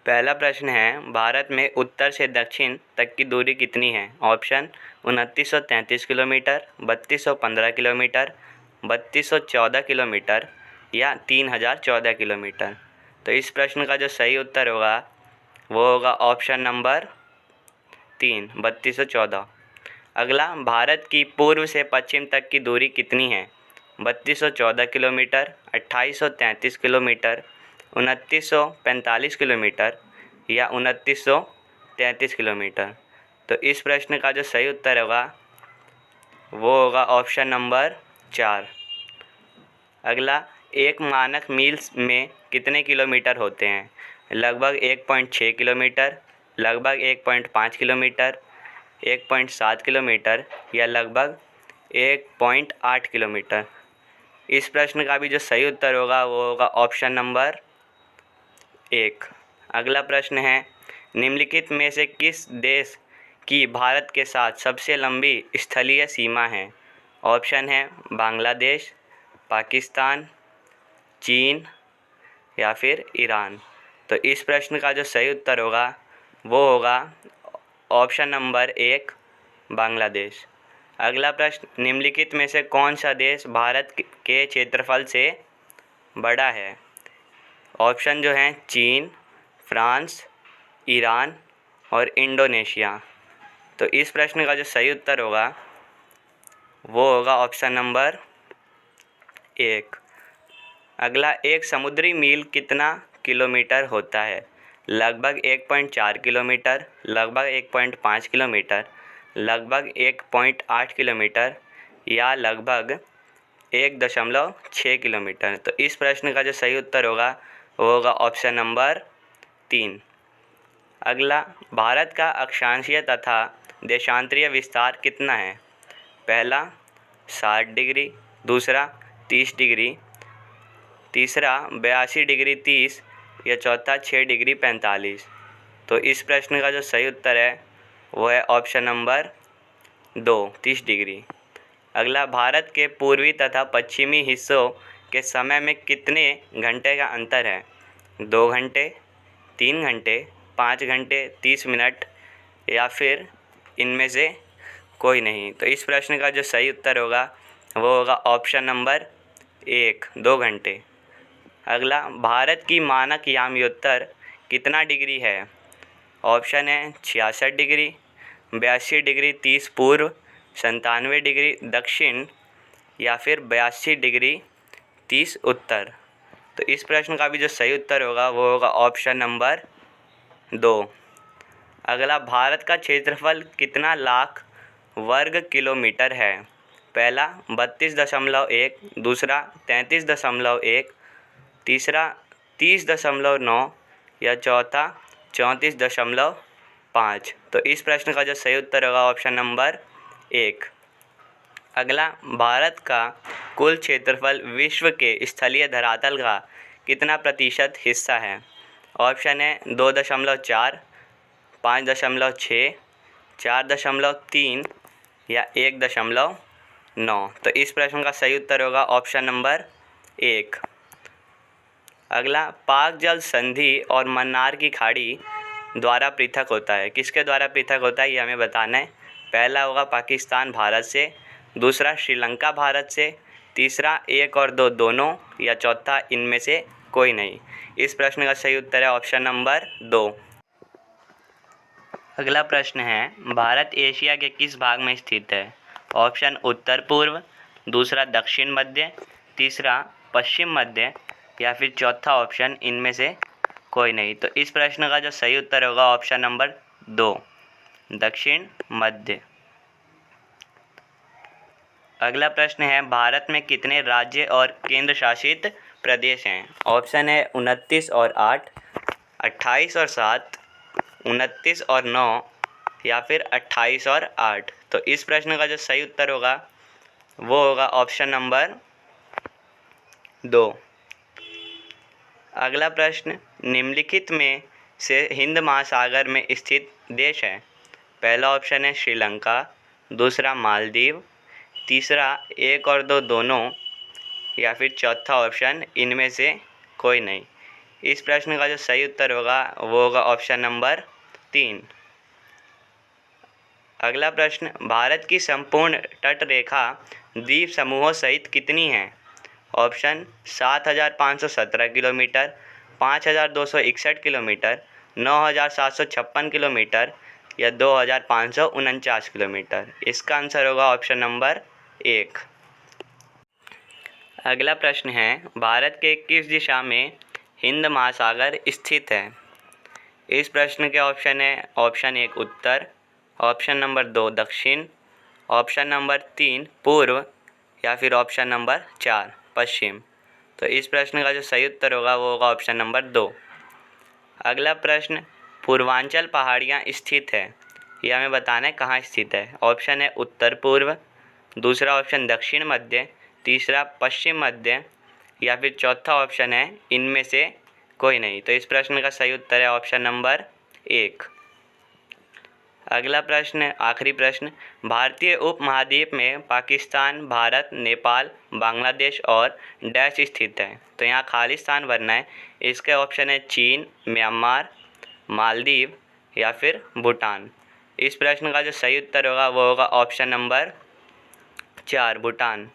पहला प्रश्न है, भारत में उत्तर से दक्षिण तक की दूरी कितनी है? ऑप्शन 2933 किलोमीटर, 3215 किलोमीटर, 3214 किलोमीटर या 3014 किलोमीटर। तो इस प्रश्न का जो सही उत्तर होगा वो होगा ऑप्शन नंबर 3, 3214। अगला, भारत की पूर्व से पश्चिम तक की दूरी कितनी है? 3214 किलोमीटर, 2833 किलोमीटर, 2945 किलोमीटर या 2933 किलोमीटर। तो इस प्रश्न का जो सही उत्तर होगा वो होगा ऑप्शन नंबर 4। अगला, एक मानक मील में कितने किलोमीटर होते हैं? लगभग 1.6 किलोमीटर, लगभग 1.5 किलोमीटर, 1.7 किलोमीटर या लगभग 1.8 किलोमीटर। इस प्रश्न का भी जो सही उत्तर होगा वो होगा ऑप्शन नंबर 1। अगला प्रश्न है, निम्नलिखित में से किस देश की भारत के साथ सबसे लंबी स्थलीय सीमा है? ऑप्शन है बांग्लादेश, पाकिस्तान, चीन या फिर ईरान। तो इस प्रश्न का जो सही उत्तर होगा वो होगा ऑप्शन नंबर 1, बांग्लादेश। अगला प्रश्न, निम्नलिखित में से कौन सा देश भारत के क्षेत्रफल से बड़ा है? ऑप्शन जो हैं चीन, फ्रांस, ईरान और इंडोनेशिया। तो इस प्रश्न का जो सही उत्तर होगा वो होगा ऑप्शन नंबर 1। अगला, एक समुद्री मील कितना किलोमीटर होता है? लगभग 1.4 किलोमीटर, लगभग 1.5 किलोमीटर, लगभग 1.8 किलोमीटर या लगभग 1.6 किलोमीटर। तो इस प्रश्न का जो सही उत्तर होगा वो होगा ऑप्शन नंबर 3। अगला, भारत का अक्षांशीय तथा देशांतरीय विस्तार कितना है? पहला 60 डिग्री, दूसरा 30 डिग्री, तीसरा 82 डिग्री 30 या चौथा 6 डिग्री 45। तो इस प्रश्न का जो सही उत्तर है वो है ऑप्शन नंबर 2, 30 डिग्री। अगला, भारत के पूर्वी तथा पश्चिमी हिस्सों के समय में कितने घंटे का अंतर है? 2 घंटे, 3 घंटे, 5 घंटे 30 मिनट या फिर इनमें से कोई नहीं। तो इस प्रश्न का जो सही उत्तर होगा वो होगा ऑप्शन नंबर 1, 2 घंटे। अगला, भारत की मानक याम्योत्तर कितना डिग्री है? ऑप्शन है 66 डिग्री, 82 डिग्री 30 पूर्व, 97 डिग्री दक्षिण या फिर 82 डिग्री 30 उत्तर। तो इस प्रश्न का भी जो सही उत्तर होगा वो होगा ऑप्शन नंबर 2। अगला, भारत का क्षेत्रफल कितना लाख वर्ग किलोमीटर है? पहला 32.1, दूसरा 33.1, तीसरा 30.9 या चौथा 34.5। तो इस प्रश्न का जो सही उत्तर होगा ऑप्शन नंबर 1। अगला, भारत का कुल क्षेत्रफल विश्व के स्थलीय धरातल का कितना प्रतिशत हिस्सा है? ऑप्शन है 2.4, 5.6, 4.3 या 1.9। तो इस प्रश्न का सही उत्तर होगा ऑप्शन नंबर 1। अगला, पाक जल संधि और मन्नार की खाड़ी द्वारा पृथक होता है। किसके द्वारा पृथक होता है ये हमें बताना है। पहला होगा पाकिस्तान भारत से, दूसरा श्रीलंका भारत से, तीसरा 1 और 2 दोनों या चौथा इनमें से कोई नहीं। इस प्रश्न का सही उत्तर है ऑप्शन नंबर 2। अगला प्रश्न है, भारत एशिया के किस भाग में स्थित है? ऑप्शन उत्तर पूर्व, दूसरा दक्षिण मध्य, तीसरा पश्चिम मध्य या फिर चौथा ऑप्शन इनमें से कोई नहीं। तो इस प्रश्न का जो सही उत्तर होगा ऑप्शन नंबर 2, दक्षिण मध्य। अगला प्रश्न है, भारत में कितने राज्य और केंद्र शासित प्रदेश हैं? ऑप्शन है 29 और 8, 28 और 7, 29 और 9 या फिर 28 और 8। तो इस प्रश्न का जो सही उत्तर होगा वो होगा ऑप्शन नंबर 2। अगला प्रश्न, निम्नलिखित में से हिंद महासागर में स्थित देश है? पहला ऑप्शन है श्रीलंका, दूसरा मालदीव, तीसरा 1 और 2 दोनों या फिर चौथा ऑप्शन इनमें से कोई नहीं। इस प्रश्न का जो सही उत्तर होगा वो होगा ऑप्शन नंबर 3। अगला प्रश्न, भारत की संपूर्ण तट रेखा द्वीप समूहों सहित कितनी है? ऑप्शन 7,517 किलोमीटर, 5,261 किलोमीटर, 9,756 किलोमीटर या 2,549 किलोमीटर। इसका आंसर होगा ऑप्शन नंबर 1। अगला प्रश्न है, भारत के किस दिशा में हिंद महासागर स्थित है? इस प्रश्न के ऑप्शन है ऑप्शन 1 उत्तर, ऑप्शन नंबर 2 दक्षिण, ऑप्शन नंबर 3 पूर्व या फिर ऑप्शन नंबर 4 पश्चिम। तो इस प्रश्न का जो सही उत्तर होगा वो होगा ऑप्शन नंबर 2। अगला प्रश्न, पूर्वांचल पहाड़ियाँ स्थित है, ये हमें बताना है कहाँ स्थित है। ऑप्शन है उत्तर पूर्व, दूसरा ऑप्शन दक्षिण मध्य, तीसरा पश्चिम मध्य या फिर चौथा ऑप्शन है इनमें से कोई नहीं। तो इस प्रश्न का सही उत्तर है ऑप्शन नंबर 1। अगला प्रश्न, आखिरी प्रश्न, भारतीय उपमहाद्वीप में पाकिस्तान, भारत, नेपाल, बांग्लादेश और डैश स्थित है। तो यहाँ खाली स्थान भरना है। इसके ऑप्शन है चीन, म्यांमार, मालदीव या फिर भूटान। इस प्रश्न का जो सही उत्तर होगा वो होगा ऑप्शन नंबर 4 भूटान।